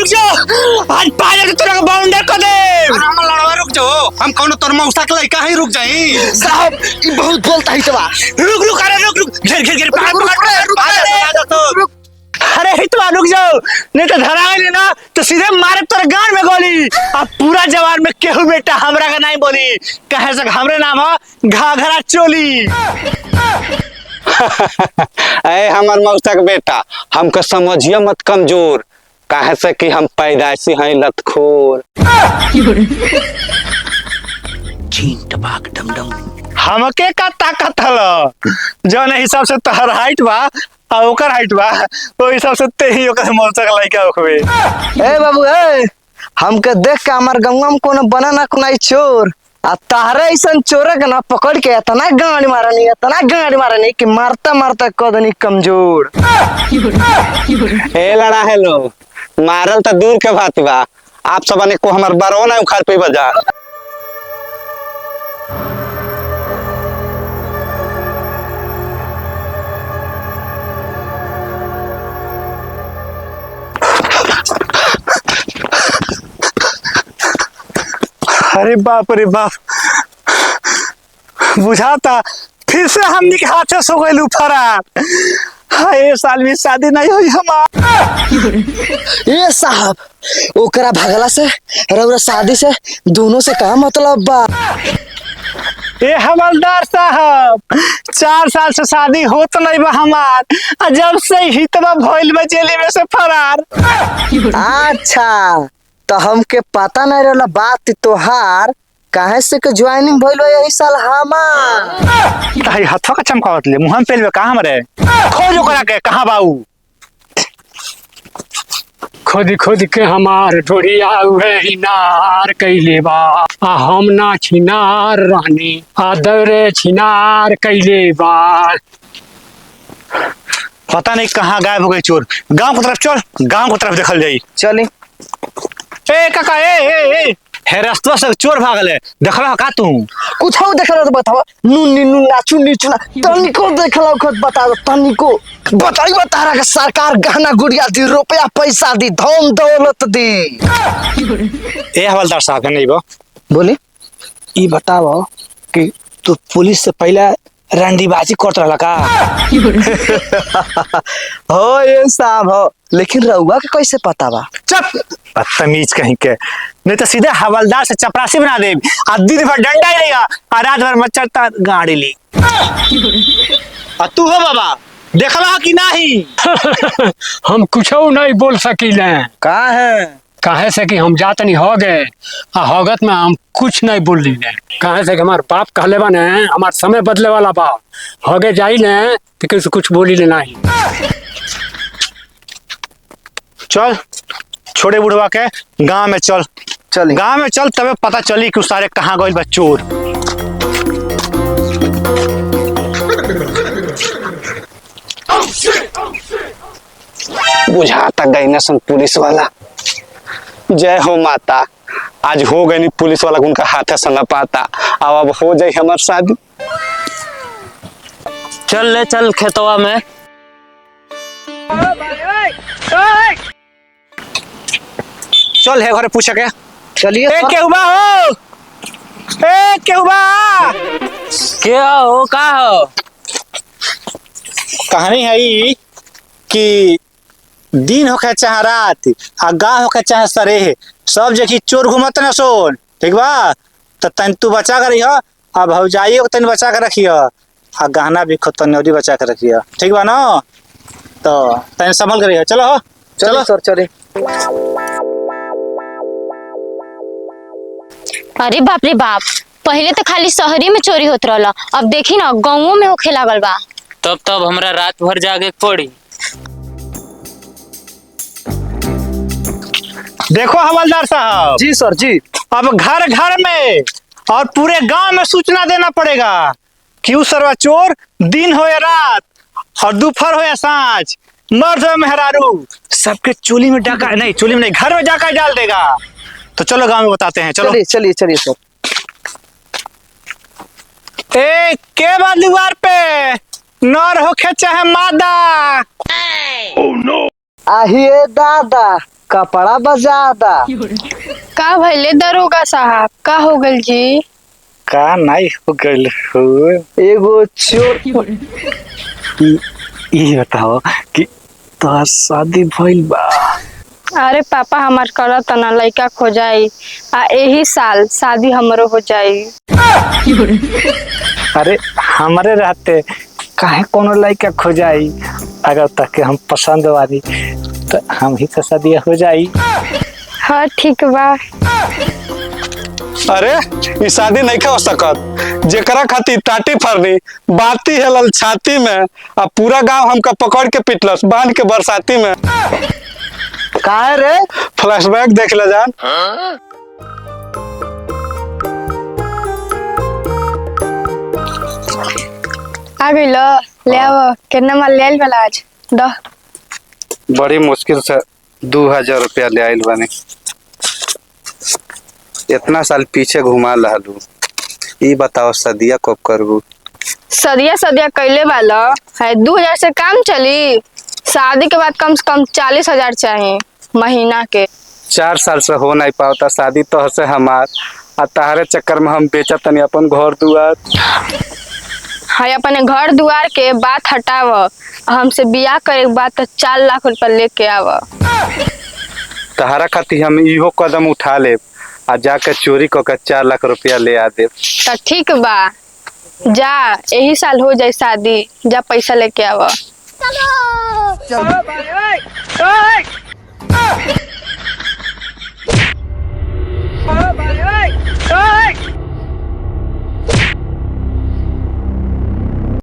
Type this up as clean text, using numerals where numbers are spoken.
रुक जाओ, आज पाले तो तेरा बाउंडर कर दे। हम लड़वा रुक जाओ, हम कौन तोर मौसा के लइका ही रुक जाई। साहब ये बहुत बोलता है तबा। रुक रुक अरे रुक घेर घेर घेर रुक। अरे हितवा रुक जाओ, नहीं तो धरा गई ना तो सीधे मारे तेरे गान में गोली। अब पूरा जवान में केहू बेटा हमरा का नहीं बोली, कहे से हमरे नाम है घाघरा चोली। ए हमर मौसा के बेटा, हमको समझिए मत कमजोर, काहे से कि हम पैदाइशी हैं लतखोर। चीन टबाक डम डम हमके का ताकत हल जो नहीं हिसाब से तहर हाइट बा आ ओकर हाइट बा ओ हिसाब से ते ही ओकर मौसा का लइका होखबे। ए बाबू ए, हमके देख के हमार गंगा में कोनो बना ना कोई चोर आ तारे ऐसन चोरे के ना पकड़ के इतना गाड़ी मारनी कि मारता मारता कदनी कमजोर। ए लड़ा है लो, मारल तो दूर के बात बा, आप सबने को हमार बारो ना उखाड़ पे बजा। अरे बाप रे बाप, बुझाता फिर से हमनी के हाथ से हो गइलू फरार। हाय साल में शादी नहीं हुई हमार। ए साहब ओकरा भागला से रउरा शादी से दोनों से का मतलब बा? ए हवलदार साहब, 4 साल से शादी होत नहीं बा हमार, जब से हितवा भइल बा जेल में से फरार। अच्छा तो हमके पता नहीं रहला बात तोहार, काहे से के ज्वाइनिंग भइल बा यही साल हमार। ताई हथवा का चमकावत ले मुंह में पेलवे कहां हमरे खोज ओकरा के कहां बाऊ। खुद खुद के हमार ढोड़िया उहे हिनार कैले बा, आ हम ना छिनार रहनी आ दौरे छिनार कैले बा। पता नहीं कहां गायब हो गई चोर। गांव की तरफ चल, गांव की तरफ देखल जाई। चली। ए काका ए हे रास्ता से चोर भागल है, देखला का तू? कुछ हो देखला तो बतावा। नुन्नी नुन्ना चुन्नी चुना तनिको देखला खुद बता, तनिको बताई तारा के सरकार गहना गुड़िया दी, रुपया पैसा दी, धन दौलत दी। ए हवलदार साहब नहीं बो बोली ई बताओ कि तू पुलिस से पहले रंडीबाजी करत रहला का? हो ये साहब हो, लेकिन रउआ के कैसे पता बा? चुप बदतमीज कहीं के, नहीं तो सीधे हवलदार से चपरासी बना दे। आ दिन भर डंडा ही रहेगा और रात भर मच्छर गाड़ी ली। आ तू हो बाबा देखला कि नहीं? हम कुछ नहीं बोल सकीले। का है? काहे से कि हम जातनी हो गए आ होगत में हम कुछ नहीं बोल ली ने। काहे से कि हमार बाप कहले बा ने हमार समय बदले वाला बा, हो गए जाई ने तो कुछ बोली ले नहीं। चल छोड़े बुढ़वा के गांव में चल, चली गांव में चल तबे पता चली कि सारे कहाँ गइल बा चोर। बुझाता गई ना सन पुलिस वाला। जय हो माता, आज हो गई पुलिस वाला उनका हाथ से न पाता, अब हो जाए हमार शादी। चल ले चल खेतवा में। चल है घरे पूछ के। चलिए ए केहू बा हो, ए केहू बा। क्या हो का हो? कहानी है ई कि दिन होके चाहे रात आ गाँव होके चाहे सरेह, सब जगह चोर घूमत न सोन, ठीक बा? तो तन तू बचा कर रहियो, अब भौजाइयो को तन बचा कर रखियो, आ गहना भी खुद तन बचा कर रखियो, ठीक बा ना? तो तन संभल कर रहियो। चलो हो चलो सर चले। अरे बाप रे बाप, पहले तो खाली शहरी में चोरी होत रहला, अब देखी ना गाँवों में होखे लागल बा। तब हमरा रात भर जागे पड़ी। देखो हवलदार साहब जी सर जी, अब घर घर में और पूरे गांव में सूचना देना पड़ेगा कि उस सरवा चोर दिन हो या रात और दोपहर हो या सांझ, मर्द हो या मेहरारू, सबके चोली में डाका नहीं, चोली में नहीं, घर में डाका डाल देगा। तो चलो गांव में बताते हैं। चलो चलिए चलिए सर। ए के बाद दीवार पे नर होके चाहे मादा। आहिए दादा कपड़ा बजादा। का भइले दरोगा साहब, का हो गल जी? का नहीं हो गइल हो। एगो चोर ये बताओ कि तोहार शादी भइल बा? अरे पापा हमार करत ना लइका खोजाई आ एही साल शादी हमरो हो जाई। अरे हमारे रहते काहे कोनो लड़का खोजाई? अगर तक हम पसंद वाली तो हम ही तो शादी हो जाई। हाँ ठीक बा। अरे ये शादी नहीं हो सकत। जेकरा खातिर टाटी फरनी बाती हेलल छाती में आ पूरा गांव हमका पकड़ के पिटलस बांध के बरसाती में। काहे रे? फ्लैशबैक देख ले जान। आ गइल ले आओ कितना माल ले आइल वाला आज द। बड़ी मुश्किल से 2000 रुपया ले आइल बने। इतना साल पीछे घुमा लहलू। ई बताओ सदिया कब करबू? सदिया सदिया कैले वाला है 2000 से काम चली। शादी के बाद कम से कम 40,000 चाहिए महीना के। 4 साल से हो नहीं पाता शादी तो से हमार आ तहरे चक्कर में हम बेचा तनी अपन घर दुआर। है अपने घर दुआर के बात हटाव। हमसे बियाह करे के बाद तो 4 लाख रुपया लेके आव। तहरा खातिर हम इहो कदम उठा ले आ जाके चोरी करके 4 लाख रुपया ले आ दे। तो ठीक बा जा यही साल हो जाए शादी। जा पैसा लेके आव। चल